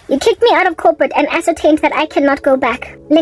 You kicked me out of corporate and ascertained that I cannot go back. With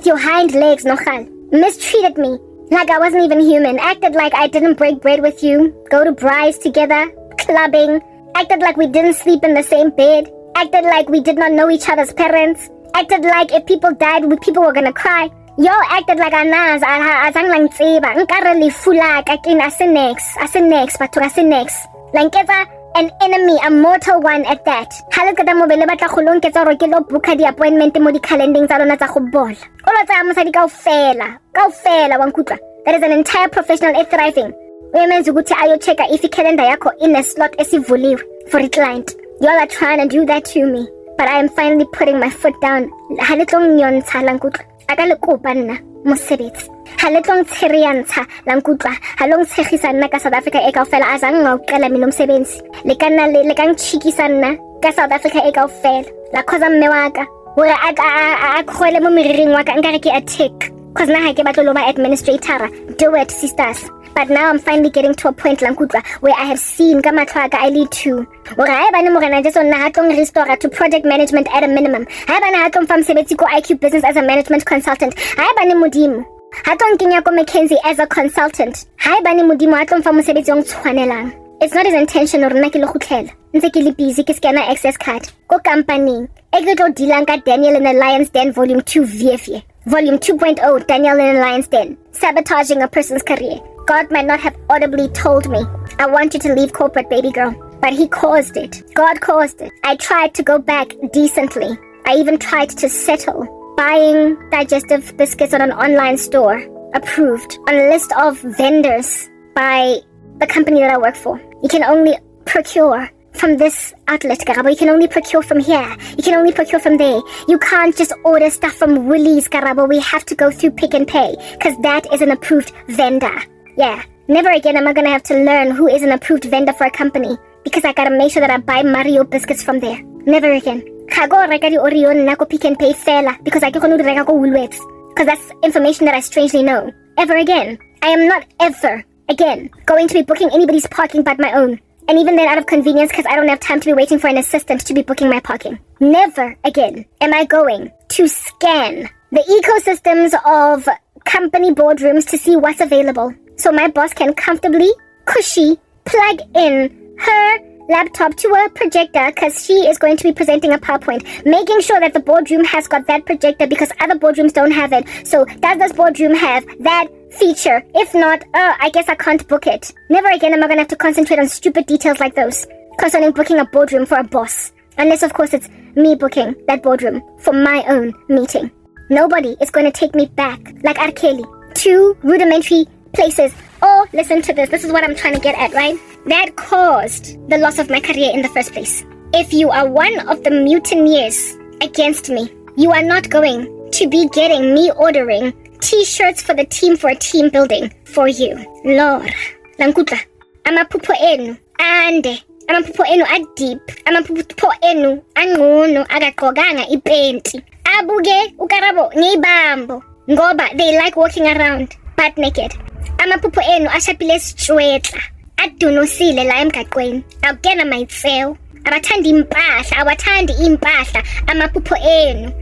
your hind legs, nochal. Mistreated me like I wasn't even human. Acted like I didn't break bread with you, go to braais together, clubbing. Acted like we didn't sleep in the same bed. Acted like we did not know each other's parents. Acted like if people died, people were gonna cry. Y'all acted like anaz, azang lang tsiba, nkareli fulak, asinex, but to asinex. Lankeza, an enemy, a mortal one at that. Halakada mo bele batla khulong ketsa ro ke lo booka di appointment mo di calendeng tsa lona tsa go bola. Ola tsa mosadi kaofela wa nkutla. That is an entire professional thriving. Women's ukuthi ayo checka if calendar yakho in a slot esivuliwe for a client. Y'all are trying to do that to me, but I am finally putting my foot down. Haletlong nyontsha la nkutla. Akale kopa nna mosebetsi. Haletlong tsheriantsha la nkutla. Halong tshegisa nna ka South Africa e kaofela azang ngauqela mina umsebenzi. Le kang chikisa nna ka South Africa e kaofela. La khoza mme wa ka. Hore a khole mo miriring wa ka nkare ke attack. Cause na ha ke batlo loba administrator. Do it, sisters. But now I'm finally getting to a point lankutla where I have seen Gamatlaka I lead to. Ora ha bana morena just on nahatong restore to project management at a minimum. Ha bana hatong from Sebetiko IQ business as a management consultant. Ha bana modimo. Hatong kinya ko McKinsey as a consultant. Ha bana modimo hatong from Sebetsi yong tshwanelang. It's not his intention or nna ke lo khutlela. Ntse ke le busy ke scanner access card. Ko company. Eketlo dilanga Daniel in the Lion's Den volume 2 VFA. Volume 2.0 Daniel in the Lion's Den. Sabotaging a person's career. God might not have audibly told me, I want you to leave corporate, baby girl. But he caused it. God caused it. I tried to go back decently. I even tried to settle. Buying digestive biscuits on an online store. Approved. On a list of vendors by the company that I work for. You can only procure from this outlet, Garabo. You can only procure from here. You can only procure from there. You can't just order stuff from Woolies, Garabo. We have to go through Pick and Pay. Because that is an approved vendor. Yeah, never again am I gonna have to learn who is an approved vendor for a company because I gotta make sure that I buy Mario biscuits from there. Never again. Kago reka di Orion nako Pick and Pay fela because I can do reka ko Woolworths because that's information that I strangely know. Ever again. I am not ever again going to be booking anybody's parking but my own. And even then out of convenience because I don't have time to be waiting for an assistant to be booking my parking. Never again am I going to scan the ecosystems of company boardrooms to see what's available. So my boss can comfortably, cushy, plug in her laptop to a projector because she is going to be presenting a PowerPoint, making sure that the boardroom has got that projector because other boardrooms don't have it. So does this boardroom have that feature? If not, I guess I can't book it. Never again am I going to have to concentrate on stupid details like those concerning booking a boardroom for a boss. Unless, of course, it's me booking that boardroom for my own meeting. Nobody is going to take me back, like Arkeli, to rudimentary places. Oh, listen to this. This is what I'm trying to get at, right? That caused the loss of my career in the first place. If you are one of the mutineers against me, you are not going to be getting me ordering t-shirts for the team for a team building for you. Lord. Lankutla. Amapupo enu. Ande. Amapupo enu adip. Amapupo enu angono agakoganga ipenti. Abuge ukarabo ngibambo. Ngoba they like walking around butt naked. Amapupo enu ashapile straight. Adunosile la emgaqweni. Awugena myself. Abathanda impahla, awathandi impahla amaphupho enu.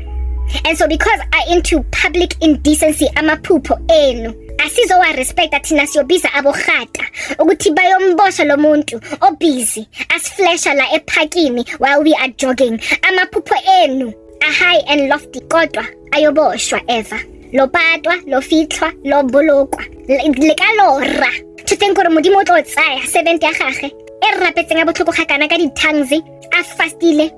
And so because I into public indecency amaphupho enu, asizowa respect thina siyobiza abogata ukuthi bayombosha lo muntu obusy asflasha la ephakini while we are jogging. Amaphupho enu a high and lofty kodwa ayoboshwa ever. Lo patwa, lo fitlhwa, lo bolokwa. Le ka lora. Tshoteng gore modimo o tlo tsaya 70 ya gage. E rapetseng a botlhoko ga kana ka dithangs a fastile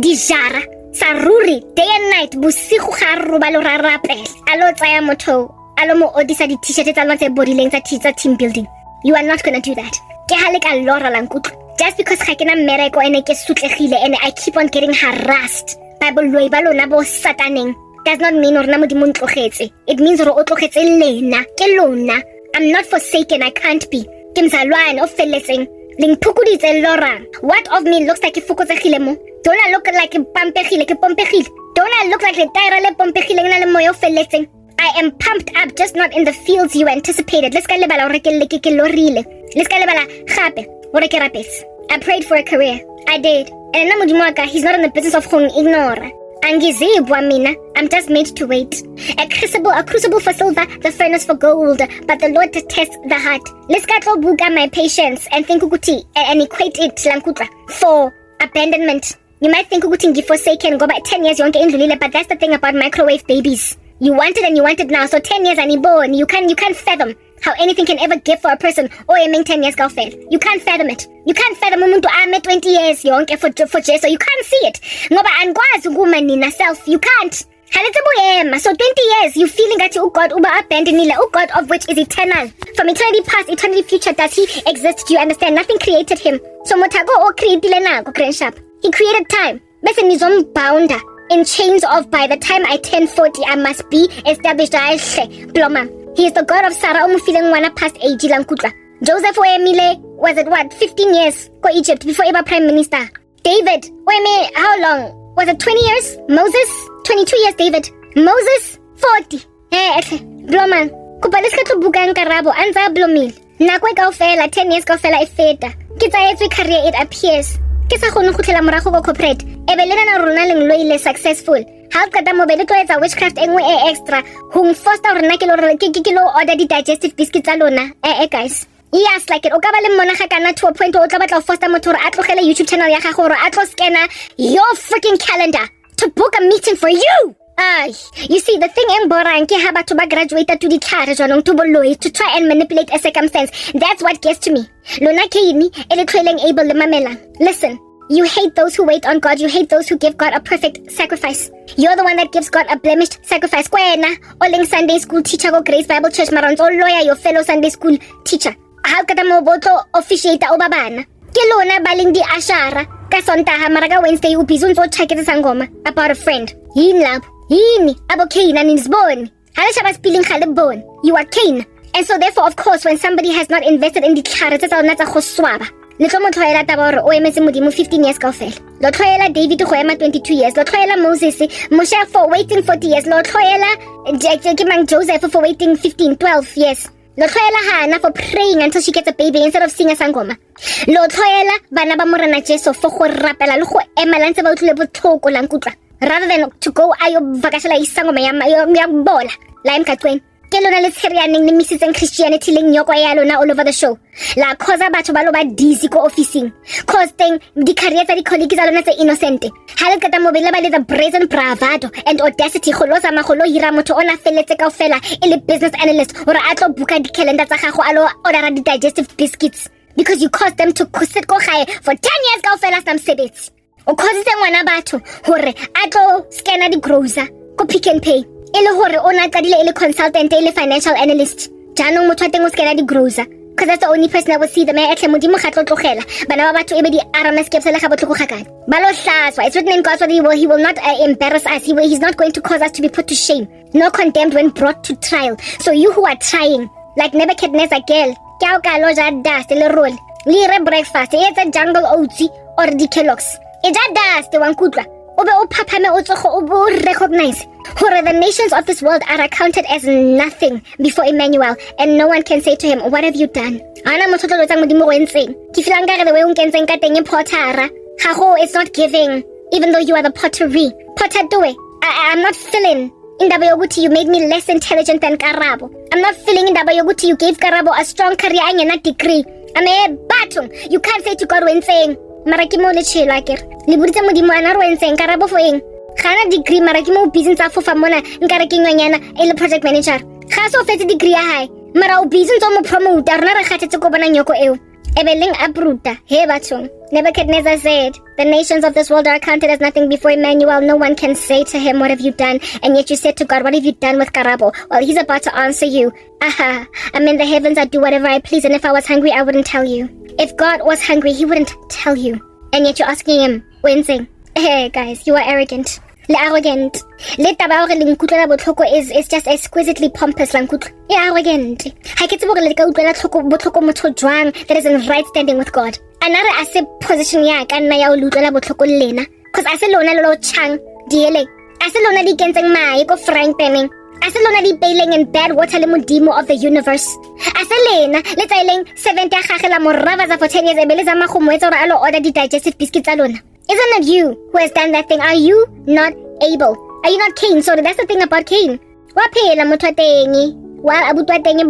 di jara sa ruri day and night bosigo ga roba lo ra rapela a lo tsaya motho a lo mo odisa di t-shirt tsa lona tse bodileng tsa team building. You are not gonna do that. Ke ha le ka lora la nkutlo just because ga kena mmereko ene ke sutlegile and I keep on getting harassed by boloi ba lona bo sataneng does not mean or na modimo ntlogetse. It means gore o tlogetse lena ke lona. I'm not forsaken. I can't be. Ke mzalwane o felletseng lingphukuditse lora. What of me looks like ifukutsegile mo? Don't I look like pampegile ke pompegile? Don't I look like le tire le pompegile na le moyo felletseng? I am pumped up, just not in the fields you anticipated. Let's ka lebala hore ke lorile. Let's ka lebala gape hore ke rapetse. I prayed for a career. I did. And na modimo wa ka, he's not in the business of going ignore. Angizibwa mina, I'm just made to wait. A crucible for silver, the furnace for gold, but the Lord tests the heart. Let's get buka my patience and think ukuthi and equate it lankutra for abandonment. You might think ukuthi forsaken, go back 10 years yonke indlulile, but that's the thing about microwave babies. You want it and you want it now, so 10 years and born. You can't fathom how anything can ever give for a person or aiming 10 years fail. You can't fathom it. You can't fathom umuntu ame 20 years yonke for Jesus, so you can't see it. Ngoba angikwazi ukuma nina self. You can't. So 20 years, you feeling that you God uba abandonile, God of which is eternal. From eternity past, eternity future, does he exist? Do you understand? Nothing created him. So motago o creatile nako Grandshap. He created time. Bese nizombounder in chains of by the time I turn 40, I must be established. He is the God of Sarah feeling one past age lankutla. Joseph Oemile was it what 15 years go Egypt before ever prime minister. David Oeme, how long? Was it 20 years? Moses 22 years. David Moses 40. Bloman kupaliska to bukan karabo anza blomil. Nakwe kaofela 10 years kaofela efeta. Kitsa every career it appears. Kisa khone khutlela morago go corporate. Ebelena na rona leng loile successful. How kata mo bele to etsa witchcraft engwe extra. Hung foster rona ke lo order di digestive biscuits tsa lona. Guys. Yes, like it. Okaba le mona ga kana to a point o tla batla foster motho a tlogela YouTube channel ya gago gore a tlo scanner your freaking calendar to book a meeting for you. You see, the thing in Borang ke ha batho ba graduated to the class to boloi to try and manipulate a circumstance. That's what gets to me. Lona ke ini ele tlhoeleng able le mamela. Listen, you hate those who wait on God. You hate those who give God a perfect sacrifice. You're the one that gives God a blemished sacrifice. Kwena oling Sunday school teacher go Grace Bible Church maranzo lawyer your fellow Sunday school teacher. How kata mo boto officiate o babana? Ke lona baling di ashara ka Sontaga maraga Wednesday ubizunzo chakete sangoma about a friend. Yin lab. Yini abo Cain and his bone. Hala shaba spilling khale bone. You are Cain. And so therefore, of course, when somebody has not invested in the charity, tsa ona tsa go swaba. Le tlo mo tlhoela taba gore o emetse modimo 15 years kaofela. Lo tlhoela David go ema 22 years. Lo tlhoela Moses Moshe for waiting 40 years. Lo tlhoela Joseph for waiting 15, 12 years. Lo tlhoela Hannah for praying until she gets a baby instead of singing a sangoma. Lo tlhoela bana ba morena Jesu for go rapela le go ema lantse ba utlwile botlhoko lankutla. Rather than to go ayo vakashela isangoma ya bola la emkatweni. Ke lona le tsherianeng le Mrs. and Christianity leng nyoko ya lona all over the show. La cause batho ba lo ba dizzy ko officing. Cause teng di career tsa di colleagues tsa lona tse innocent. Ha le kata mobile ba le the brazen bravado and audacity go lo zama go lo hira motho ona feletse kaofela ele business analyst or a tlo buka di calendar tsa gago a lo order di digestive biscuits because you caused them to sit go gae for 10 years kaofela some sebetsi. O cause ngwana batho hore a tlo scanner di grocer go Pick n Pay. Ele hore ona qadile ele consultant ele financial analyst. Janong motho a teng o scanner di grocer because that's the only person that will see them etle modimo ga tlo tlogela. Bana ba batho ebe di arama skepsele ga botloko ga kana. Ba lo hlaswa. It's written in God's word he will not embarrass us. He's not going to cause us to be put to shame. No condemned when brought to trial. So you who are trying like Nebuchadnezzar girl, kya ka lo ja dust le roll. Lire breakfast, it's a jungle oats or the Kellogg's. Eja dust wankutla. Obe o phapame o tsogo o recognize hore the nations of this world are accounted as nothing before Emmanuel, and no one can say to him, what have you done? Ana motho lo tsang modimo go entseng. Ke feel nkare the way o nkentseng ka teng e potara. Hago it's not giving, even though you are the pottery. Potter do it. I'm not feeling in Dabayoguti you made me less intelligent than Karabo. I'm not feeling in Dabayoguti you gave Karabo a strong career and not degree. I'm a batum. You can't say to God when saying Marakimo le chilakir. Liburita modimo ana ro entseng Karabo for eng. Gana degree marakimo business tsa fofa mona nkare ke nyanyana ele project manager. Ga so fetse degree ya hae. Mara o business o mo promote rena re khathetse go bona nyoko eo. Ebeleng abruta he batho. Nebuchadnezzar said, the nations of this world are counted as nothing before Emmanuel. No one can say to him, what have you done? And yet you said to God, what have you done with Karabo? Well, he's about to answer you. Aha, I'm in the heavens, I do whatever I please, and if I was hungry, I wouldn't tell you. If God was hungry, he wouldn't tell you. And yet you're asking him, Wensing. Hey guys, you are arrogant. Le arrogant. Le taba hore le nkutlela botlhoko is just exquisitely pompous la nkutlo. E arrogant. Ha ke tsebo le ka utlwela botlhoko motho jwang that is in right standing with God. Anare a se position ya ka nna ya o utlwela botlhoko lena. Cause a se lona lo chang diele. A se lona di kentseng mae go frying paning. A se lona di bailing in bad water le modimo of the universe. A se lena le tsaileng 70 ya gage la morava za for 10 years ebele za magomo etsa gore a lo order di digestive biscuits tsa lona. Isn't it you who has done that thing? Are you not able? Are you not Cain? So that's the thing about Cain. Wa phela motho wa teng. Wa abuti wa teng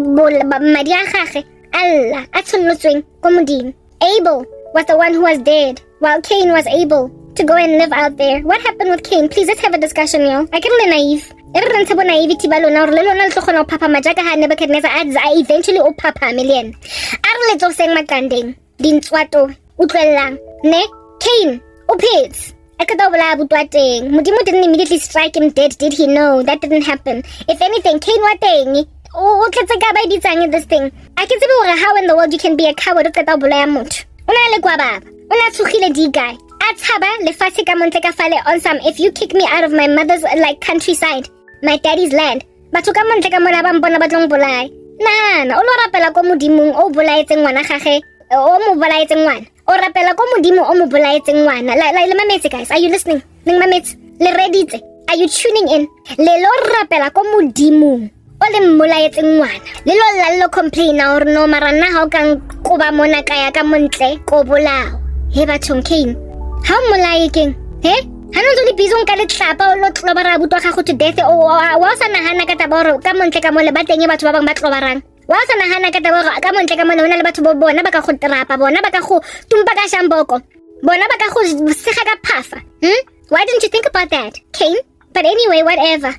madi a gagwe. Allah, a tsholotsweng ko Modimo. Abel was the one who was dead, while Cain was able to go and live out there. What happened with Cain? Please, let's have a discussion, y'all. I get a little naive. Naivety ba lona or le lona le tlogona o phapama jaaka ha Nebuchadnezzar a eventually o phapame le ene. A re letso seng makandeng dintswato utlwellang ne Cain o phetse a ka bolaya abuti wa teng. Modimo didn't immediately strike him dead, did he? No, that didn't happen. If anything, Cain wa teng o tletse ka ba ditsang in this thing. I can see how in the world you can be a coward o qeta bolaya motho. Ona le kwa baba ona tsugile di guy atshaba lefatshe ka montle ka fale on some. If you kick me out of my mother's countryside, my daddy's land, batho ka montle ka mona ba mbona ba tlong bolaya. Nana o lo rapela ko modimong o bolaetseng ngwana gage o mo bolaetseng ngwana o rapela ko modimo o mo bolaetseng ngwana. Le mametse guys, are you listening? Ning mametse le reditse, are you tuning in? Le lo rapela ko modimong o le mmolaetseng ngwana le lo lallo complain or no mara nna ha o kang koba mona kaya ka montle ko bolao. He bathong Cain ha o molae keng he ha no le bizong ka le tlapa o lo tlobara abuti wa gago to death o wa sa nahana ka taba gore ka montle ka mole ba teng batho ba bang ba tlobarang. Wa sa nahana ka taba gore ka montle ka mole hona le batho bo bona ba ka go trapa, bona ba ka go tumpa ka shamboko, bona ba ka go sega ka phafa. Why didn't you think about that, Cain? But anyway, whatever.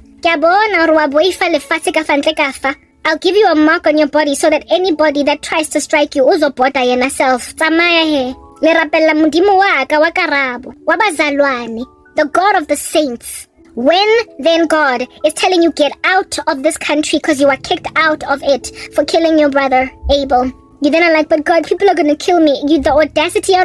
I'll give you a mark on your body so that anybody that tries to strike you uzobota yena self. Tsamaya he. Le rapella modimo wa ka wa karabo wa bazalwane, the God of the saints. When then God is telling you get out of this country because you are kicked out of it for killing your brother Abel, you then are like, but God, people are gonna kill me. The audacity, the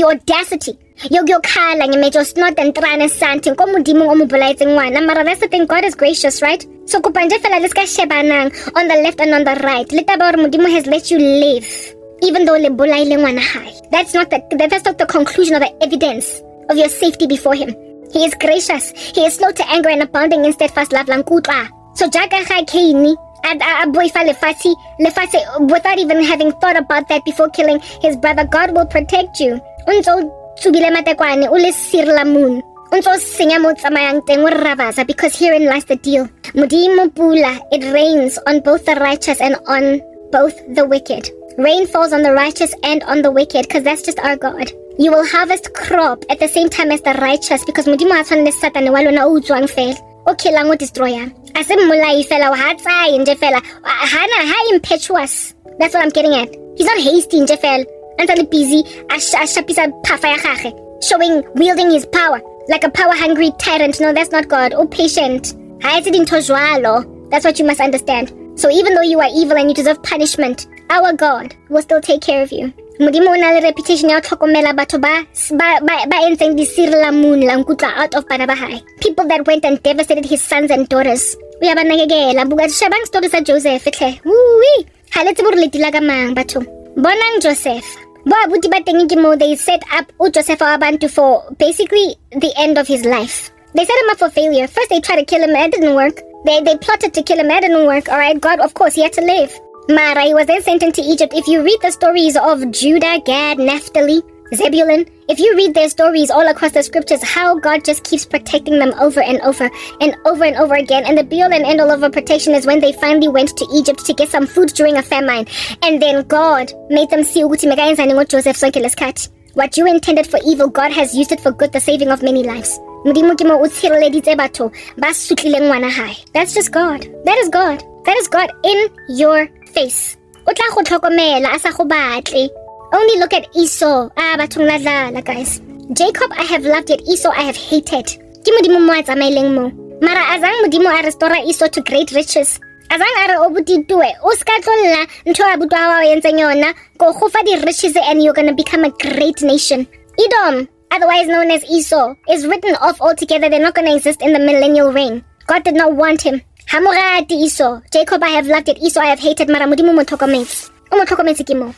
audacity. Yo khala ngemejo snot and trane santing ko modimo o mo bolaetseng ngwana. Mara that's the thing, God is gracious, right? So kopanje fela le ska shebanang on the left and on the right. Le taba gore modimo has let you live even though le bolaile ngwana hae. That's not the conclusion of the evidence of your safety before him. He is gracious. He is slow to anger and abounding in steadfast love langkutwa. So jaga ga Cain without even having thought about that before killing his brother, God will protect you. Unso tsubile matekwane ule sirla moon. Unso senya mo tsamayang teng o ravaza, because herein lies the deal. Modimo pula, it rains on both the righteous and on both the wicked. Rain falls on the righteous and on the wicked, because that's just our God. You will harvest crop at the same time as the righteous, because Modimo ha tshwane le satane wa lona o utswang fela o killang o destroyang. Ase mmolai fela wa hatsaye nje fela ha impetuous. That's what I'm getting at. He's not hasty nje fela until busy ashapisa phafa ya gage, wielding his power like a power hungry tyrant. No, that's not God. Oh, patient. Ha etse dintho jwalo. That's what you must understand. So even though you are evil and you deserve punishment, our God will still take care of you. Modimo na le reputation ya tlhokomela batho ba entseng di sirla moon la nkutla out of bana ba hae. People that went and devastated his sons and daughters. Uya ba nakekela buka shabang stories sa Joseph hle. Wui. Ha le tsebo re letila ka mang batho. Bonang Joseph. Bo abuti ba teng ke mo they set up Joseph wa bantu for basically the end of his life. They set him up for failure. First they tried to kill him, it didn't work. They plotted to kill him, it didn't work. Alright, God, of course, he had to live. Mara, he was then sent into Egypt. If you read the stories of Judah, Gad, Naphtali, Zebulun, if you read their stories all across the scriptures, how God just keeps protecting them over and over and over and over again. And the be-all and end-all of protection is when they finally went to Egypt to get some food during a famine. And then God made them see Joseph. What you intended for evil, God has used it for good, the saving of many lives. That's just God. That is God. That is God in your face. Only look at Esau. Guys. Jacob I have loved, yet Esau I have hated. Mara azang modimo a restore Esau to great riches. Azang are obuti tuwe. Uskatlolla nto abutwa wa yentseng yona go go fa di riches and you're gonna become a great nation. Edom, otherwise known as Esau, is written off altogether. They're not gonna exist in the millennial reign. God did not want him. Hamurati Esau. Jacob I have loved, yet Esau I have hated. Mara modimo mo tlhokometse. O mo tlhokometse ke mo.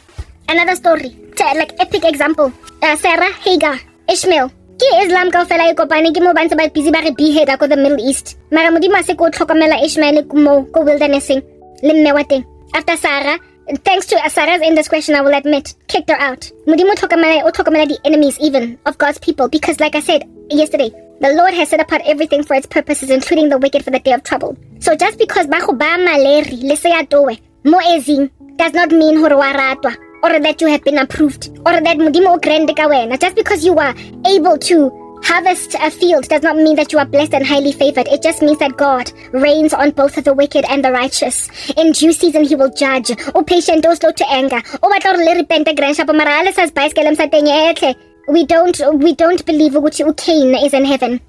Another story, like epic example. Sarah, Hagar, Ishmael. Ki Islam ka fela e kopane ke mo bantse ba busy ba re behead ko the Middle East. Mara modimo a se ko tlhokomela Ishmael mo ko wildernessing le mme wa teng. After Sarah, thanks to Sarah's indiscretion, I will admit, kicked her out. Modimo tlhokomela the enemies even of God's people, because like I said yesterday, the Lord has set apart everything for its purposes, including the wicked for the day of trouble. So just because ba go ba maleri le se ya towe mo ezing does not mean hore wa ratwa, or that you have been approved, or that Modimo o grande ka wena. Just because you are able to harvest a field does not mean that you are blessed and highly favored. It just means that God reigns on both the wicked and the righteous. In due season, he will judge. O patient, o slow to anger. O batla re repente grandshapa mara ale sa bicycle sa teng etle. We don't believe ukuthi Cain is in heaven.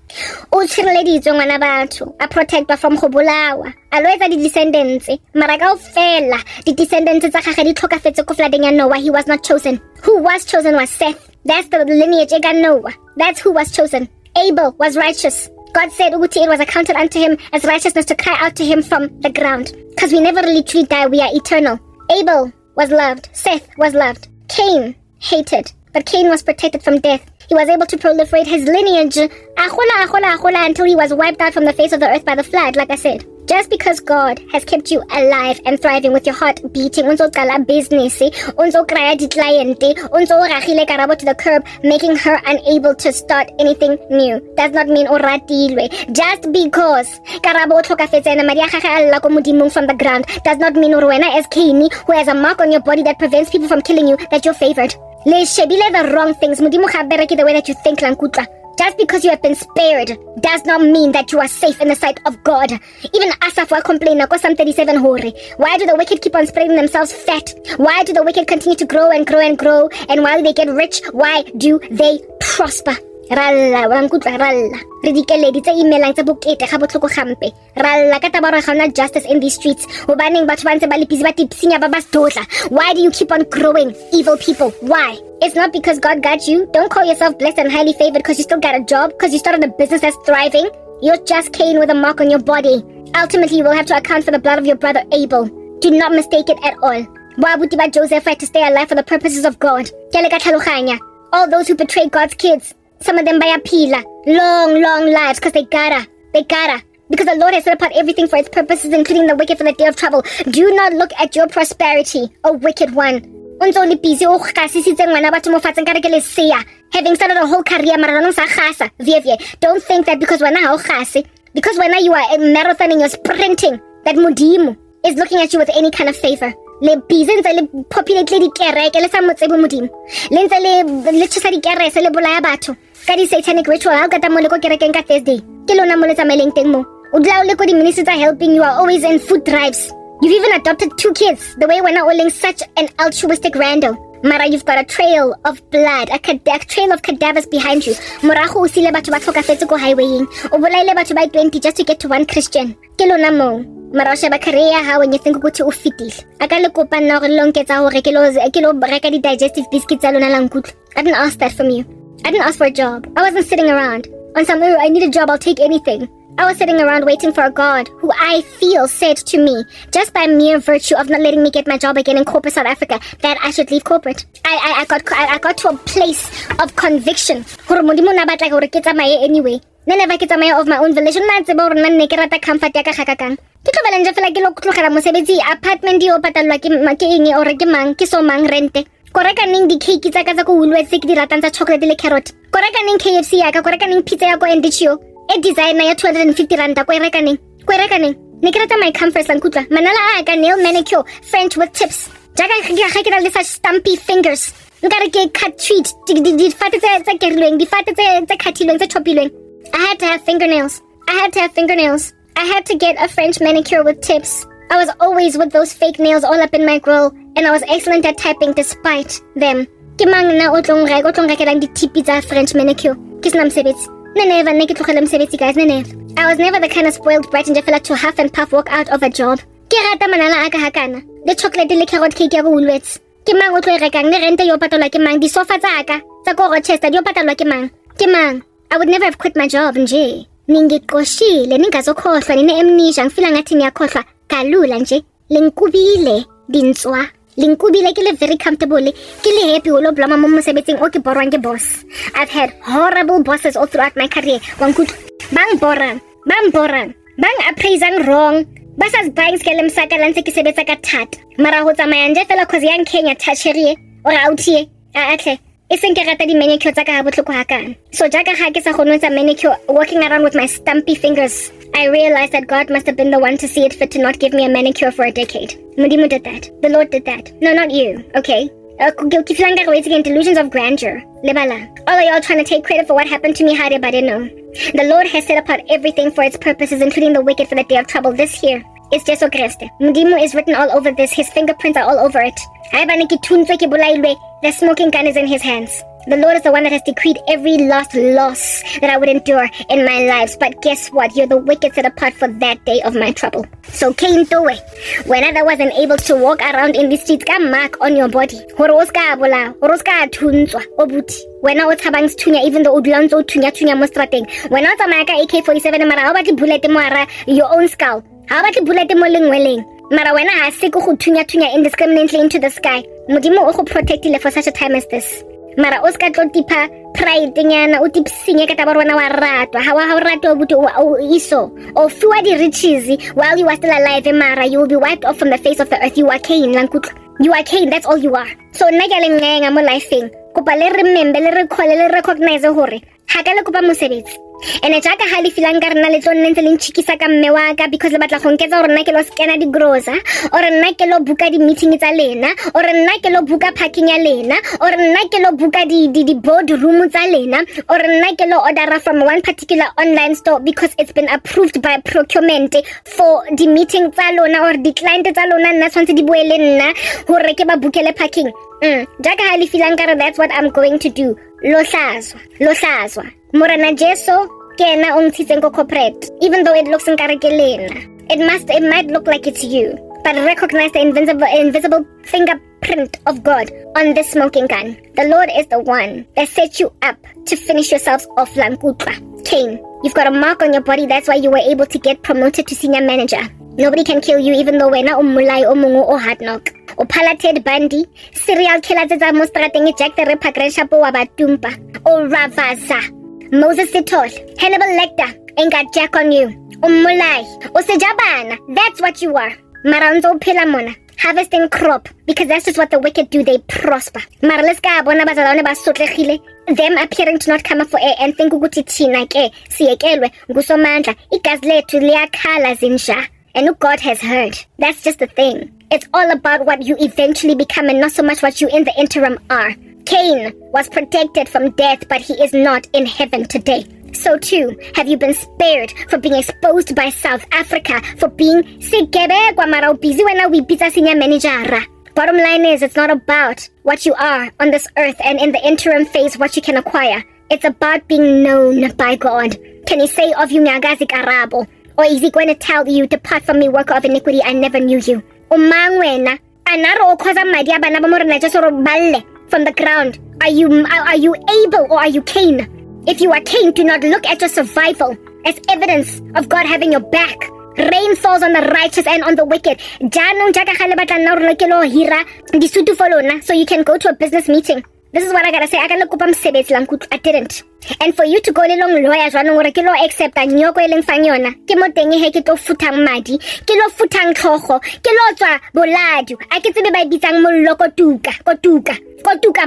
O tshireleditswe ngwana batho, a protector from go bolawa. A loetsa di descendants, mara kaofela di descendants tsa gagwe di tlhokafetse ko flooding ya Noah. He was not chosen. Who was chosen was Seth. That's the lineage of Noah. That's who was chosen. Abel was righteous. God said it was accounted unto him as righteousness to cry out to him from the ground. Because we never literally die, we are eternal. Abel was loved. Seth was loved. Cain hated. But Cain was protected from death. He was able to proliferate his lineage until he was wiped out from the face of the earth by the flood, like I said. Just because God has kept you alive and thriving with your heart beating, unso qala business, unso kraya di client, unso ragile karabo to the curb, making her unable to start anything new, does not mean o ratilwe. Just because karabo o tlhokafetse na madi a gagwe a lla ko modimong from the ground does not mean or wena as Cain, who has a mark on your body that prevents people from killing you, that you're favored. Le shebile the wrong things. Modimo ga bereke the way that you think lankutla. Just because you have been spared does not mean that you are safe in the sight of God. Even Asaph will complain, Psalm 37, why do the wicked keep on spreading themselves fat? Why do the wicked continue to grow and grow and grow? And while they get rich, why do they prosper? Ralla, ralla. Ridikeledi tsa imelang tsa bokete ga botlhoko gampe. Ralla ka taba re ga justice in these streets. Hobaneng batho ba ntse ba le busy ba tipsinya ba ba stotla. Why do you keep on growing, evil people? Why? It's not because God got you. Don't call yourself blessed and highly favored because you still got a job, because you started a business that's thriving. You're just Cain with a mark on your body. Ultimately, you will have to account for the blood of your brother Abel. Do not mistake it at all. Wabuti ba Joseph had to stay alive for the purposes of God. All those who betrayed God's kids, some of them bayapila long lives because they gotta. Because the Lord has set apart everything for its purposes, including the wicked for the day of trouble. Do not look at your prosperity, O wicked one. Having started a whole career, don't think that because when you are marathoning, you're sprinting, that Modimo is looking at you with any kind of favor. Le busy le populate le dikereke le sa motsebo modimo le ntse le tshisa dikerese le bolaya batho ka di satanic ritual ha o kata mo le ko kerekeng ka Thursday ke lona mo le tsamaeleng teng mo o dla o le ko di ministries are helping you, are always in food drives. You've even adopted 2 kids the way we're not olling such an altruistic rando. Mara, you've got a trail of blood, a trail of cadavers behind you. Morago o sile batho ba tlhokafetse ko highwaying o bolaile batho ba 20 just to get to one Christian ke lona mo. Mara o sheba career ha when you think ukuthi o fitile aka le kopa nna gore lo nketsa gore ke lo reka di digestive biscuits tsa lona la nkutlo. I didn't ask that from you. I didn't ask for a job. I wasn't sitting around on some I need a job, I'll take anything. I was sitting around waiting for a God who I feel said to me, just by mere virtue of not letting me get my job again in corporate South Africa, that I should leave corporate. I got to a place of conviction. Anyway. Never get of my own volition. Comfort apartment di o patalwa ke eng or ke mang ke so mang rente. Koreka ning di cake tsa ka tsa ko Woolworths ke di ratang tsa chocolate le carrot. Koreka ning KFC ya ka, koreka ning pizza ya ko Endichio. E designer ya 250 rand ko reka ning. Ne ke rata my comforts lankutla. Manala a ka nail manicure French with tips. Jaga ga ke na le such stumpy fingers. Nkare ke cut treat di fate tsa kerilweng, di fate tsa khatilweng tsa chopilweng. I had to have fingernails. I had to get a French manicure with tips. I was always with those fake nails all up in my grill, and I was excellent at typing despite them. Ke mang na o tlong ke lang di tipi tsa French manicure. Ke sna msebetsi. Never ke tlogela msebetsi guys, never. I was never the kind of spoiled brat and fela to half and puff walk out of a job. Ke rata manala aka hakana. The chocolate le carrot cake ya Woolworths. Ke mang o tlo rekang le rente yo patalwa ke mang, di sofa tsa aka tsa ko Rochester di yo patalwa ke mang. Ke mang. I would never have quit my job nje. Ningiqoshile ningazokhohlwa nine amnesia ngifila ngathi ngiyakhohlwa kalula nje. Linkubile dintswa. Linkubile ke le very comfortable. Ke le happy lo blama mo mosebetsing o ke borwang ke boss. I've had horrible bosses all throughout my career. Wankut bang borang. Bang appraisang wrong. Basas buying skelem saka lantse ke sebetsa ka thata. Mara ho tsamaya nje fela cause yang Kenya toucherie or out here. Atle. Iseng ke rata di manicure tsa ka ha botlhoko hakana. So jaka ga ke sa kgone tsa manicure walking around with my stumpy fingers, I realized that God must have been the one to see it fit to not give me a manicure for a decade. Mudimu did that. The Lord did that. No, not you. Okay? Delusions of grandeur. Lebala. All of y'all trying to take credit for what happened to me, Hare no. The Lord has set apart everything for its purposes, including the wicked for the day of trouble. This here is Jesu Christ. Mudimu is written all over this. His fingerprints are all over it. The smoking gun is in his hands. The Lord is the one that has decreed every last loss that I would endure in my lives. But guess what? You're the wicked set apart for that day of my trouble. So Cain do it. When I wasn't able to walk around in the streets, got mark on your body. Horoska bola, horoska tunzwa, obuti. When I was having tunya, even though udlanzo tunya mostrating. When I was America AK-47, mara how about the bullet moara your own skull? How about the bullet moling? Mara when I sick tunya indiscriminately into the sky. Mudimo oho protected for such a time as this. Mara Oscar Totipa, pride nyana, utip sinya katabarwana wa rato, hawa rato buto iso, or fewer the riches while you are still alive, Mara, you will be wiped off from the face of the earth. You are Cain, Lankut. You are Cain, that's all you are. So nagaling ngayang amo lifing, kupa le remember, le recall, le recognize hore, hakala kupa musebits. And jaka hali filangar na leton nenselin chikisa ka mmewaga because lebatla khonketsa hore nna ke lo scanner di grocer or nna ke lo buka di meeting tsa lena or nna ke lo buka parking ya lena or nna ke lo buka di board room tsa lena or nna ke lo order from one particular online store because it's been approved by procurement for the meeting tsa lona or the client tsa lona nna tshwantse di boele nna hore ke ba bukele parking. Jaka hali filangar, that's what I'm going to do. Lo hlazwa. Morana Jesu kena ungtitsengo corporate. Even though it looks nkarakelena, it might look like it's you, but recognize the invisible fingerprint of God on this smoking gun. The Lord is the one that set you up to finish yourselves off, Lankutwa. Cain, you've got a mark on your body. That's why you were able to get promoted to senior manager. Nobody can kill you, even though we're not umulai omungu or hard knock. Opala Ted Bundy, serial killer zeza mostrateng Jack the Ripper Greshapo wabatumpa. O Ravaza, Moses Sitol, Hannibal Lecter, ain't got Jack on you. Umulai, Osejabana, that's what you are. Maranzo Pilamona, harvesting crop, because that's just what the wicked do, they prosper. Marleska abona bazalone basotlehile, them appearing to not come up for air and think ukuthi thina ke siyekelwe ngusomandla igazi lethu liyakhala zinja. And look, God has heard. That's just the thing. It's all about what you eventually become and not so much what you in the interim are. Cain was protected from death, but he is not in heaven today. So too, have you been spared from being exposed by South Africa for being sikebekwa mara busy when we pizza senior manager. Bottom line is, it's not about what you are on this earth and in the interim phase what you can acquire. It's about being known by God. Can he say of you nyagazi karabo? Or is he going to tell you, depart from me, worker of iniquity, I never knew you? Umangwena, anaro koza madia banabamorana just balle from the ground. Are you Abel or are you Cain? If you are Cain, do not look at your survival as evidence of God having your back. Rain falls on the righteous and on the wicked. So you can go to a business meeting. This is what I gotta say. I didn't. And for you to go along lawyers running or kilo accept a nyoko eleng fanyona. Kimo tengi he kito futang madi. Kilo futang troho. Kilo twa boladu. I can say by bitang molo kotuka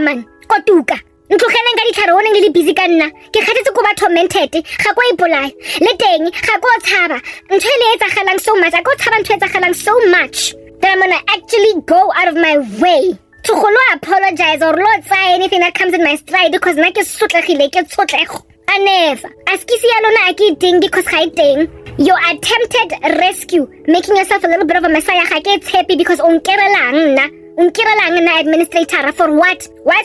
man. Kotuka. Ntlogela nka ditlharone le busy ka nna. Ke kgatetse ko ba tormented. Ga kwa ipolaya. Le teng ga go tshaba. Ntho le etsagalang so much. I go tshaba ntho etsagalang so much that I'm gonna actually go out of my way to apologize or Lord say anything that comes in my stride because na ke sotlegile ke tsotlego. I never. Askisi alona akiting because hiding. Your attempted rescue, making yourself a little bit of a messiah, ga ke happy because unkerelang na administrator for what? Why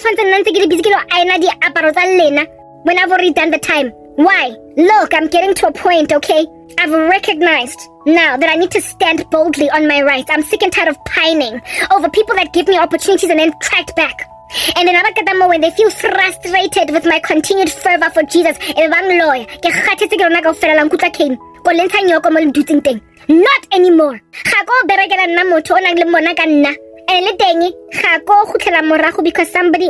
when I've already done the time? Why? Look, I'm getting to a point, okay? I've recognized now that I need to stand boldly on my rights. I'm sick and tired of pining over people that give me opportunities and then track back. And then when they feel frustrated with my continued fervor for Jesus, not anymore. Because somebody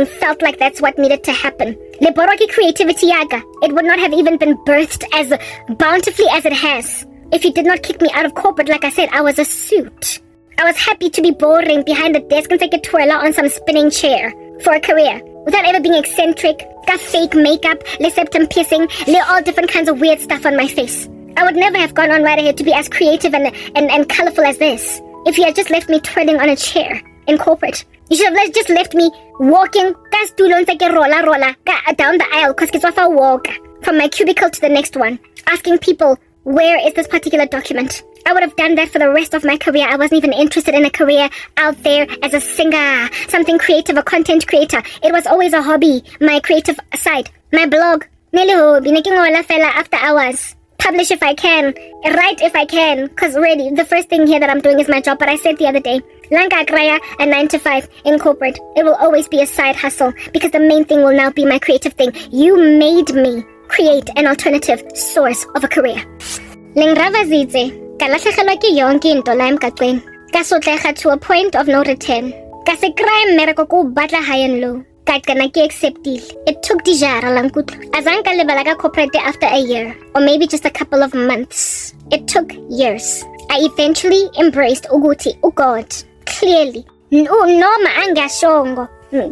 felt like that's what needed to happen. Leboroki creativity yaga, it would not have even been birthed as bountifully as it has if you did not kick me out of corporate. Like I said, I was a suit. I was happy to be boring behind the desk and take a twirler on some spinning chair for a career, without ever being eccentric, got fake makeup, lip septum piercing, all different kinds of weird stuff on my face. I would never have gone on right ahead to be as creative and colorful as this if you had just left me twirling on a chair in corporate. You should have just left me walking down the aisle because I walk from my cubicle to the next one, asking people, where is this particular document? I would have done that for the rest of my career. I wasn't even interested in a career out there as a singer, something creative, a content creator. It was always a hobby, my creative side, my blog. After hours. Publish if I can, write if I can, because really, the first thing here that I'm doing is my job. But I said the other day, Lanka Kraya a 9 to 5 in corporate. It will always be a side hustle because the main thing will now be my creative thing. You made me create an alternative source of a career. Lingravazidze, kalahlegelwa ke yonke into la emgaqweni. Kasotlega to a point of no return. Kase crime mereko ko batla high and low. It took dijara lankutlo. Azanka lebalaga corporate after a year, or maybe just a couple of months. It took years. I eventually embraced Uguti, God, clearly. Noma anga shongo,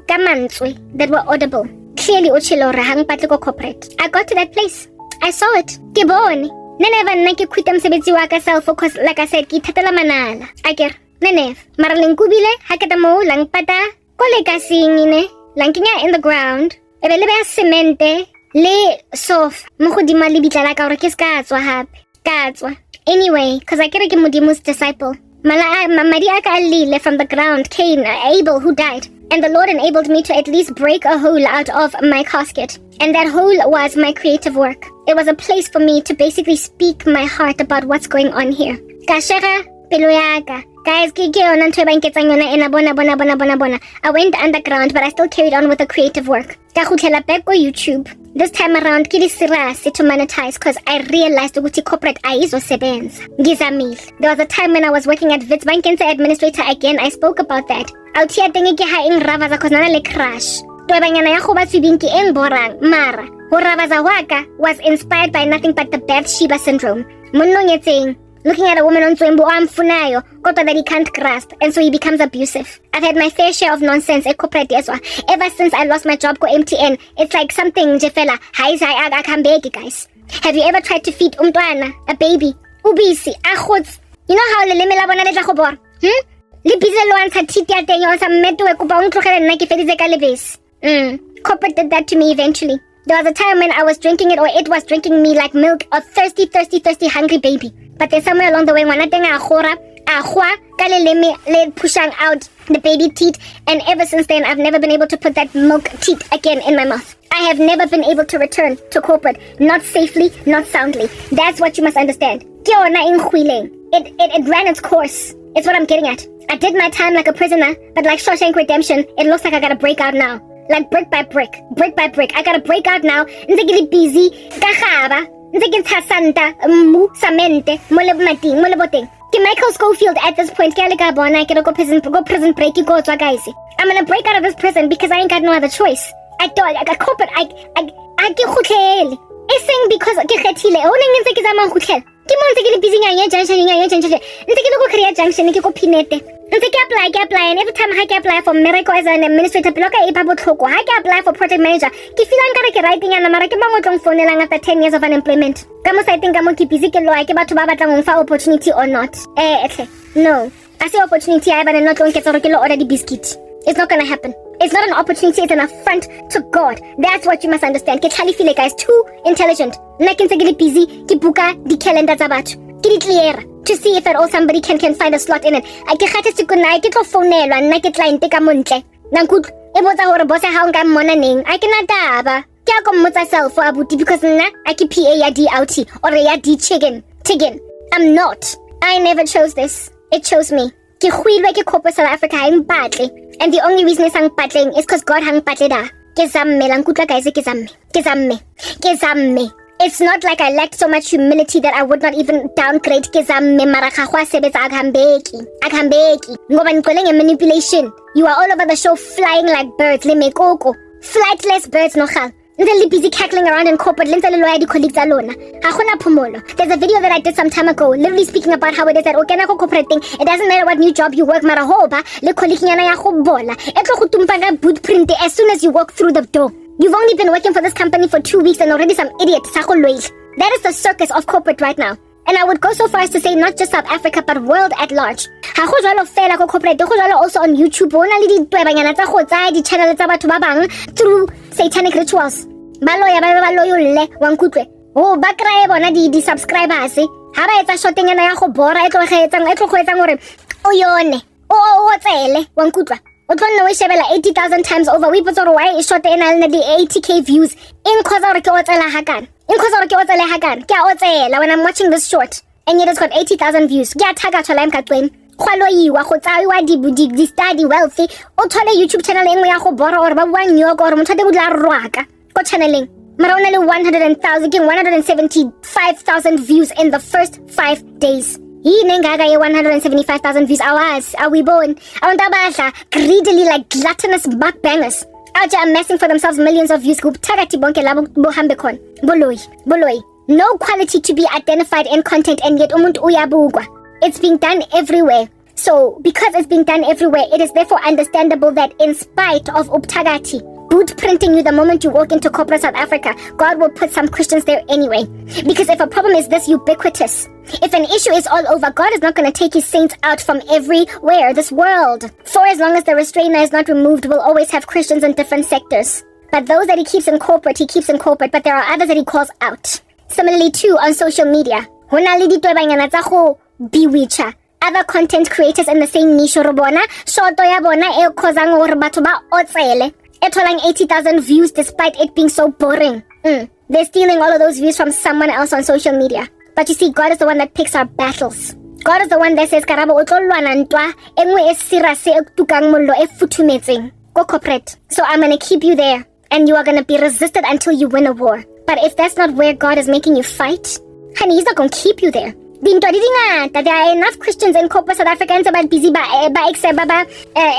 kamantswe that were audible. Clearly uchilora hang patliko corporate. I got to that place. I saw it. Kiboni. Nenever naki quit msebetsi waka self because like I said, ki tatala manala. Aker, nenev. Maraling kubile, hakatamo lang pata, koleka singine. Lankinya in the ground, ebelebe cemente, le soft, mogodima le bitla la ka gore ke ska tswa hape, ka tswa. Anyway, cause I kere ke Modimo's disciple. Madi aka lile from the ground, Cain, Abel who died. And the Lord enabled me to at least break a hole out of my casket. And that hole was my creative work. It was a place for me to basically speak my heart about what's going on here. Kashera pelo yaka. Guys, I went underground, but I still carried on with the creative work. YouTube. This time around, to monetize because I realized that corporate there was a time when I was working at Wits Bank as administrator again. I spoke about that. Out here, crash. Was inspired by nothing but the Bathsheba syndrome. Looking at a woman on Zwembu amfunayo, kota that he can't grasp, and so he becomes abusive. I've had my fair share of nonsense at corporate deswa. Ever since I lost my job go MTN, it's like something jefela. I can beg guys. Have you ever tried to feed umtwana, a baby? Ubisi, achots. You know how lelemela bona le tla go bora? Le lo antsha titi ya teng o sa mmeto e kopa o ntlogele nna ke feditse ka lebese. Corporate did that to me eventually. There was a time when I was drinking it or it was drinking me like milk, a thirsty, hungry baby. But then somewhere along the way, pushing out the baby teeth, and ever since then, I've never been able to put that milk teeth again in my mouth. I have never been able to return to corporate, not safely, not soundly. That's what you must understand. It ran its course. It's what I'm getting at. I did my time like a prisoner, but like Shawshank Redemption, it looks like I gotta break out now. Like brick by brick. I gotta break out now. Nzekili busy. Kahaba. Nzekili santa. Samente. Mole boteng. Michael Schofield at this point. I gotta go prison break. Guys. I'm gonna break out of this prison because I ain't got no other choice. I got corporate. I get hotel. It's saying because ke kgethile. O neng ntse ke zama hotel. Ke mo ntse ke le busy nya junction. Ntse ke go create junction ke go pinete. Ntse ke apply and every time I apply for miracle as an administrator bloka e pa botlhoko. I apply for project manager. Ke feel nkare ke writing yana mara ke bangwe tlong fonelang after 10 years of unemployment. Ka mo I think ka mo ke busy ke loa ke batho ba batlang go fa opportunity or not. No. I say opportunity I ba not tlong ke tsore ke lo order di biscuit. It's not gonna happen. It's not an opportunity, it's an affront to God. That's what you must understand. Ke tlhalefile guys, too intelligent. Nna ke ntse ke le busy ke buka di calendar tsa batho. Ke di clear to see if at all somebody can find a slot in it. I ke kgatse ko nna ke tlo founelwa nna ke client ka montle. Nankutlo e botsa hore boss ha o nka mmona neng. I ke na taba. Ke a go mmotsa self for abuti because nna I ke PA ya DOT or ya D chicken. I'm not. I never chose this. It chose me. Ke khwilwe ke corporate South Africa hang batle. And the only reason it's hang battling is because God hang batle da. Ke zamme lankutla guys ke zamme. It's not like I lacked so much humility that I would not even downgrade ke zamme mara ga go sebetsa akhambeki. Ngoba ngicwele manipulation. You are all over the show flying like birds le mekoko. Flightless birds no gal. They're busy cackling around in corporate. There's a video that I did some time ago, literally speaking about how it is that corporate thing. It doesn't matter what new job you work, boot as soon as you walk through the door. You've only been working for this company for 2 weeks and already some idiot. That is the circus of corporate right now. And I would go so far as to say not just South Africa, but world at large. Also on YouTube, through satanic rituals. Oh, bakrae bona di subscribers. Ha ba etsa shorting ena ya go bora e tlo etsang gore o yone. O tsele wa nkutwa. O tlo nna we shebela 80,000 times over. We botsa gore why is short ena le di 80k views. In cause gore ke o tsela hakan. When I'm watching this short and yet it's got 80,000 views. Ke a thaga thola emkatweni. Khwaloyiwa go tsaiwa di study wealthy. O thole YouTube channel engwe ya go bora or ba bua nyoko or motho a botla rwaka ko channeleng. Mara only 175,000 views in the first 5 days. He nengaga 175,000 views. Are we born? Abantu greedily like gluttonous buckbangers. Out there amassing for themselves millions of views. Boloi. No quality to be identified in content and yet umuntu uyabugwa. It's being done everywhere. So, because it's being done everywhere, it is therefore understandable that in spite of Uptagati, boot printing you the moment you walk into corporate South Africa, God will put some Christians there anyway. Because if a problem is this ubiquitous, if an issue is all over, God is not going to take his saints out from everywhere, this world. For as long as the restrainer is not removed, we'll always have Christians in different sectors. But those that he keeps in corporate, but there are others that he calls out. Similarly too, on social media. Other content creators in the same niche, Etolang 80,000 views despite it being so boring. They're stealing all of those views from someone else on social media. But you see, God is the one that picks our battles. God is the one that says, Karabo otlolwana ntwa, engwe esira se tukang mollo e futumetseng. Go corporate. So I'm going to keep you there. And you are going to be resisted until you win a war. But if that's not where God is making you fight, honey, he's not going to keep you there. There are enough Christians in corporate South Africa and about busy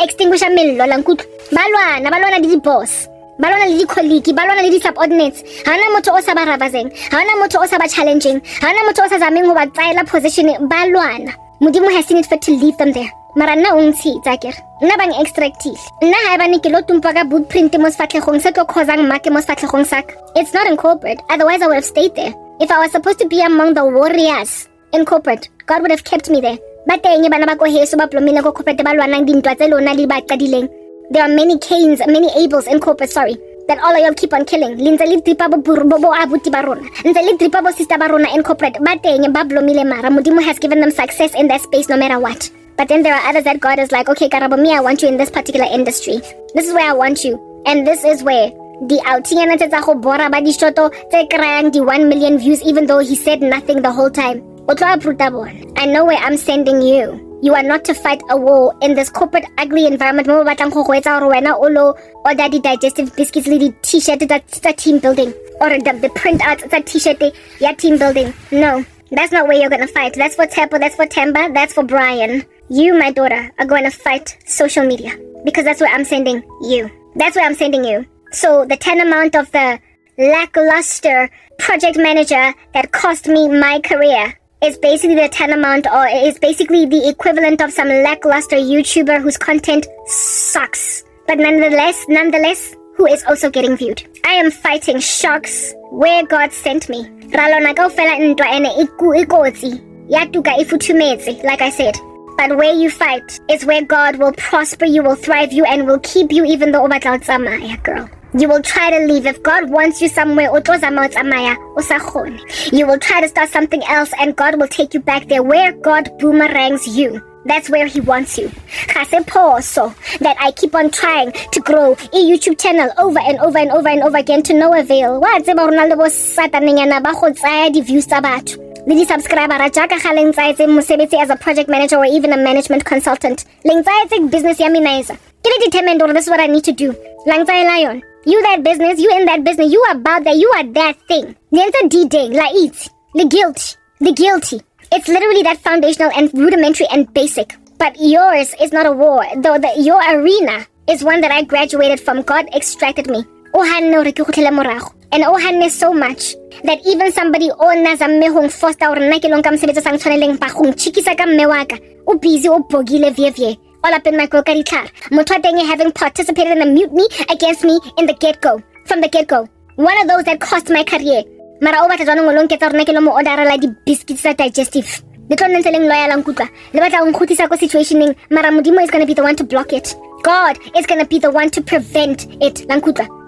extinguish a millo lankut. Balwana di boss. Balwana di colleague, balwana di subordinates. Hana moto o sa ba ravazeng. Hana moto o sa ba challenging. Hana moto o sa zameng ho ba tsaela position balwana. Modimo has seen it fit to leave them there. Mara nna o ntshi tsakere. Nna bang extractile. Nna ha eba ne ke lo tumpa ka boot print mo sfatlhegong se tlo khozang make mo sfatlhegong sak. It's not in corporate. Otherwise I would have stayed there. If I was supposed to be among the warriors in corporate, God would have kept me there. But there are many Cains, many Abels in corporate, that all of y'all keep on killing. In corporate, Mudimo has given them success in that space no matter what. But then there are others that God is like, okay, Karabomi, I want you in this particular industry. This is where I want you. And this is where the outingana tsa bora ba di shoto tse krayang di 1 million views even though he said nothing the whole time. I know where I'm sending you. You are not to fight a war in this corporate ugly environment. Or daddy digestive biscuits the t-shirt that's team building. Or the print out it's a t-shirt yeah, team building. No, that's not where you're gonna fight. That's for Tepo, that's for Temba, that's for Brian. You, my daughter, are going to fight social media. Because that's where I'm sending you. That's where I'm sending you. So the tantamount of the lackluster project manager that cost me my career is basically the tantamount, or is basically the equivalent of some lackluster YouTuber whose content sucks. But nonetheless, who is also getting viewed. I am fighting sharks where God sent me. Like I said. But where you fight is where God will prosper you, will thrive you, and will keep you even though girl. You will try to leave. If God wants you somewhere, you will try to start something else and God will take you back there where God boomerangs you. That's where he wants you. So that I keep on trying to grow a YouTube channel over and over and over and over again to no avail. Lidi subscriber as a project manager or even a management consultant. Business yaminaiza. Get determined or this is what I need to do. Lion. You that business, you in that business, you about that, you are that thing. The D-Day, la eat. The guilty. It's literally that foundational and rudimentary and basic. But yours is not a war, though your arena is one that I graduated from. God extracted me o hanne hore ke gotlhele morago, and o hanne so much that even somebody o nna za mme hong foster hore nna ke long ka mosebetsi sa ntshwaneleng ba gong chikisa ka mme wa ka o busy o bogile vie all up in my girl ka ditlhare motho wa teng having participated in a mutiny against me from the get-go, one of those that cost my career. Mara o batla jwanong o long ketsa hore nna ke lo mo orderela di-biscuits tsa digestive le tlo nne ntse leng loyal nkutla le batla go nkgutisa ko situationeng mara modimo is going to be the one to block it. God is going to be the one to prevent it.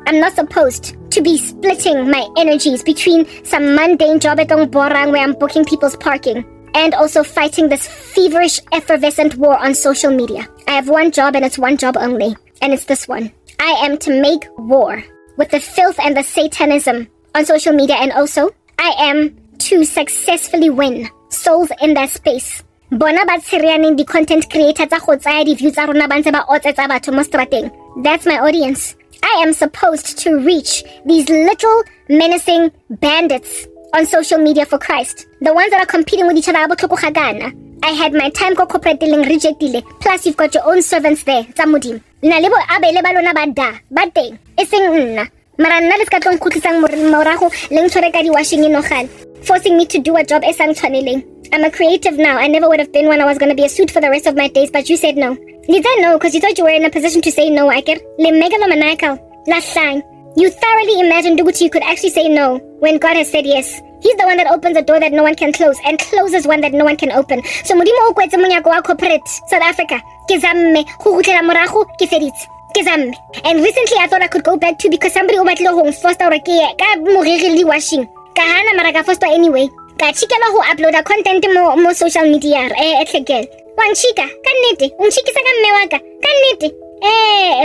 I'm not supposed to be splitting my energies between some mundane job at Borang where I'm booking people's parking and also fighting this feverish, effervescent war on social media. I have one job and it's one job only, and it's this one. I am to make war with the filth and the satanism on social media, and also I am to successfully win souls in that space. Bona ba tsirianeng di content creator tsa go tsaya di views tsa rona ba ntse ba otsetsa batho mo strateng. That's my audience. I am supposed to reach these little menacing bandits on social media for Christ. The ones that are competing with each other. I had my time ko corporate dealing rejectile. Plus you've got your own servants there. Tsa modimo. Na lebo abele ba lona ba da. Ba teng. E seng nna. Mara nna le ska tlong khutlisang morago le ntshore ka di washing inogal. Forcing me to do a job e sang tshwaneleng. I'm a creative now. I never would have been when I was going to be a suit for the rest of my days, but you said no. Did I know? Because you thought you were in a position to say no, Aker. Le megalomaniacal. Lasang. You thoroughly imagined Duguchi could actually say no when God has said yes. He's the one that opens a door that no one can close and closes one that no one can open. So modimo o kwetse monyako wa corporate South Africa. Ke zamme go gutlela morago ke feditse. Ke zamme. And recently I thought I could go back to because somebody o batlile go foster hore ke ka moriri le washing. Ka hana mara ka foster anyway. Ka chikela go uploada content mo social media etlhekele wa nchika ka nnete o nchikisa ka mme wa ka ka nnete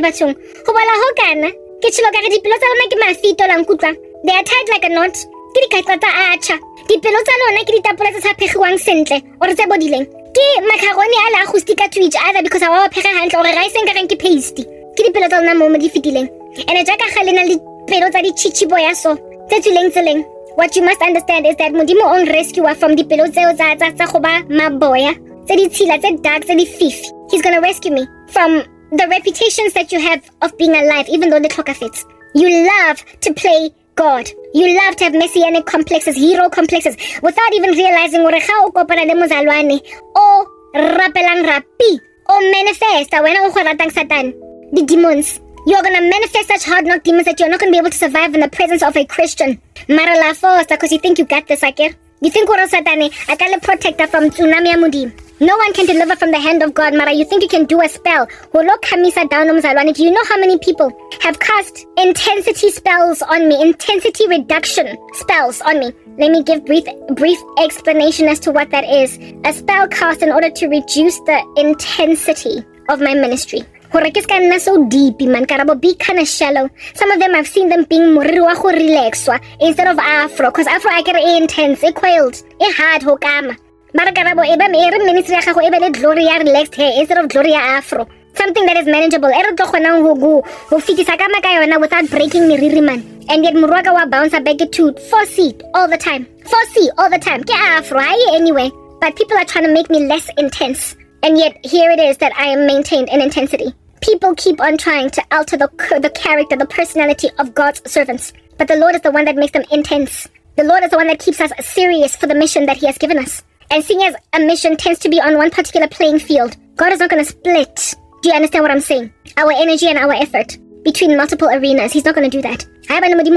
bathong go bala ho kana ke tshilo ka re dipelo tsa lona ke mafito la nkutla they are tied like a knot ke dikatla tsa acha dipelo tsa lona ke ditapola tsa phegiwang sentle o re tse bodileng ke macaroni a la go stika to each other because wa phega hantle o re rice nga reng ke paste ke dipelo tsa lona mo di fitileng ene jaka ga lena le pelo tsa di chichibo ya so tse tseleng. What you must understand is that modimo on rescue from the pelo tseo tsa go ba maboya tse di tshila tse dark tse di fifi. He's going to rescue me from the reputations that you have of being alive even though the clock fits. You love to play God. You love to have messianic complexes, hero complexes without even realizing gore ga o kopana le mozalwane o rapelang rapi o manifesta wena o go ratang satan the demons. You're going to manifest such hard-knock demons that you're not going to be able to survive in the presence of a Christian. Mara la fosta, because you think you got this, Aker. You think oro satane, akale protector from tsunami amudi. No one can deliver from the hand of God, Mara. You think you can do a spell. Holo kamisa down umzalwane. Do you know how many people have cast intensity spells on me? Intensity reduction spells on me. Let me give brief explanation as to what that is. A spell cast in order to reduce the intensity of my ministry. Horekes so deep, man. Karabo be kind of shallow. Some of them I've seen them being moriwa go relaxwa instead of afro, cause afro I get intense, coiled, hard hokama. Mara karabo eba mere ministry ga go eba le gloria relaxed hair instead of gloria afro. Something that is manageable. Ero tlo khona go fitisa ka maka yona without breaking miriri man. And yet murwaka wa bounce back to 4C all the time. 4C all the time. Ke afro anyway. But people are trying to make me less intense. And yet here it is that I am maintained in intensity. People keep on trying to alter the character, the personality of God's servants. But the Lord is the one that makes them intense. The Lord is the one that keeps us serious for the mission that He has given us. And seeing as a mission tends to be on one particular playing field, God is not going to split. Do you understand what I'm saying? Our energy and our effort between multiple arenas. He's not going to do that. Anyone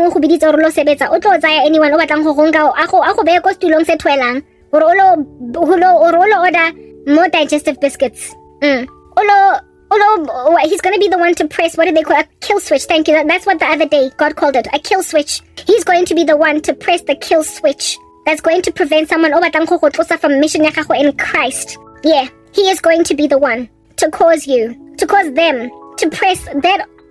order more digestive biscuits. He's going to be the one to press, what do they call it? A kill switch. Thank you. That's what the other day God called it. A kill switch. He's going to be the one to press the kill switch. That's going to prevent someone from mission in Christ. Yeah. He is going to be the one to cause them to press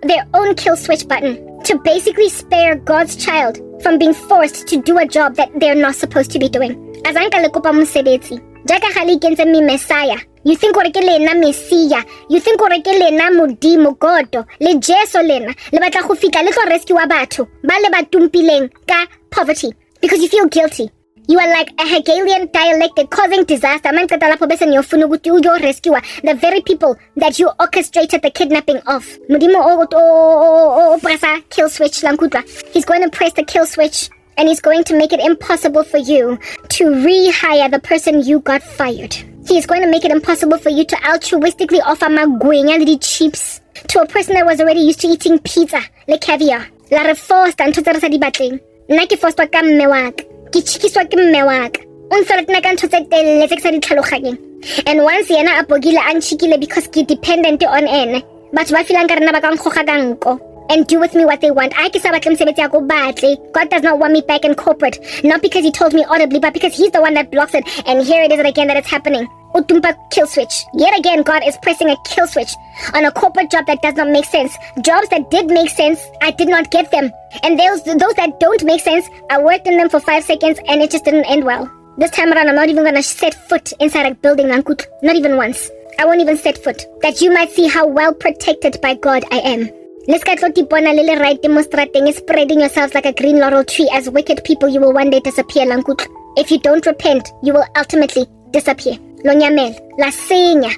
their own kill switch button. To basically spare God's child from being forced to do a job that they're not supposed to be doing. Azanka lekopa mosebetsi. Jaka gali kenze mi Messiah. You think ore ke lena Messiah. You think ore ke lena modimo godo. Le Jesu lena. Le batla go fika le tlo rescue batho. Ba le batumpileng ka poverty. Because you feel guilty. You are like a Hegelian dialectic causing disaster. Man qeta lapho bese niyofuna ukuthi uyo-rescue the very people that you orchestrated the kidnapping of. Modimo o pressa kill switch lankutla. He's going to press the kill switch and he's going to make it impossible for you to rehire the person you got fired. He is going to make it impossible for you to altruistically offer magwenya the chips to a person that was already used to eating pizza, le caviar. La re forced and totsa re sa di batleng. Nna ke forced ka mme wa ka. Ke chikiswa ke mme wa ka. O ntse ka ntho tse telle tse sa di tlhaloganyeng. And once yena a bogile a nchikile because ke dependent on ene. Batho ba filang ka rena ba ka nkgoga ka nko and do with me what they want. I ke sa batle mosebetsi ya go batle. God does not want me back in corporate. Not because he told me audibly, but because he's the one that blocks it. And here it is again that it's happening. Utumpa kill switch. Yet again, God is pressing a kill switch on a corporate job that does not make sense. Jobs that did make sense, I did not get them. And those that don't make sense, I worked in them for 5 seconds and it just didn't end well. This time around, I'm not even gonna set foot inside a building, Nankut. Not even once. I won't even set foot. That you might see how well protected by God I am. Let's get right demonstrating, spreading yourselves like a green laurel tree. As wicked people, you will one day disappear, Lankut. If you don't repent, you will ultimately disappear. Lonyamel, la senya.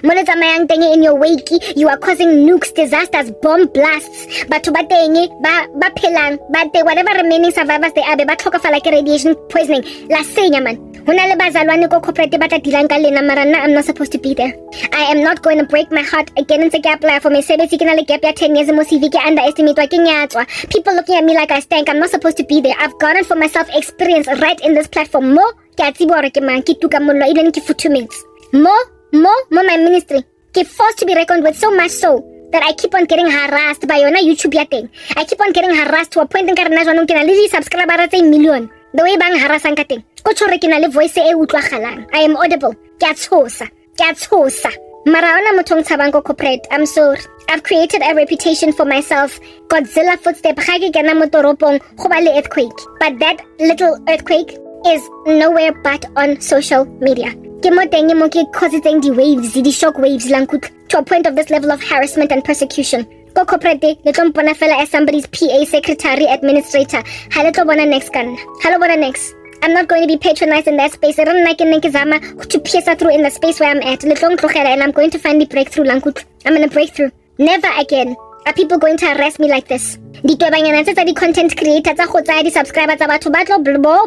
Mole tsamayang teng in your wake, you are causing nukes, disasters, bomb blasts. Batho ba teng ba phelang, whatever remaining survivors they are, ba tlhokafala ke radiation poisoning. La senya man. Hona le bazalwane ko corporate ba tla dilang ka lena mara nna I'm not supposed to be there. I am not going to break my heart again ntse ke apply for mesebetsi ke na le gap ya 10 years mo CV ke underestimate wa ke nyatswa. People looking at me like I stank. I'm not supposed to be there. I've gotten for myself experience right in this platform. Mo ke a tsibwa re ke mang ke tuka mollo ile ke futumates. Mo my ministry ke forced to be reckoned with, so much so that I keep on getting harassed by yona YouTube ya teng. I keep on getting harassed to a point nka rena jwanong ke na le subscribers tse million. The way bang harassang ka teng ko tshore ke na le voice e utlwagalang. I am audible. Ke a tshosa mara ona motho tshabang ko corporate. I'm sorry. I've created a reputation for myself. Godzilla footstep ga ke kena mo toropong go ba le earthquake, but that little earthquake is nowhere but on social media. Ke mo teng mo ke causing the waves, the shock waves lankut, to a point of this level of harassment and persecution. Go corporate le tlo mpona fela as somebody's PA, secretary, administrator. Ha le tlo bona next kan. Hello bona next. I'm not going to be patronized in that space. Re nna ke nne ke zama to pierce through in the space where I'm at. Le tlo ntlogela and I'm going to finally break through lankut. I'm going to break through. Never again are people going to harass me like this. Ditwebanyana tsa di content creator tsa go tsaya di subscriber tsa batho ba tlo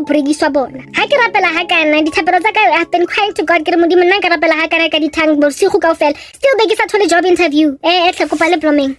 bregiswa bona. Ha ke rapela ha kana dithapelo tsa ka I've been crying to God ke re modimo nna ka rapela ha kana ka dithang bosigo kaofela. Still be ke sa thole job interview. Tle kopa le blooming.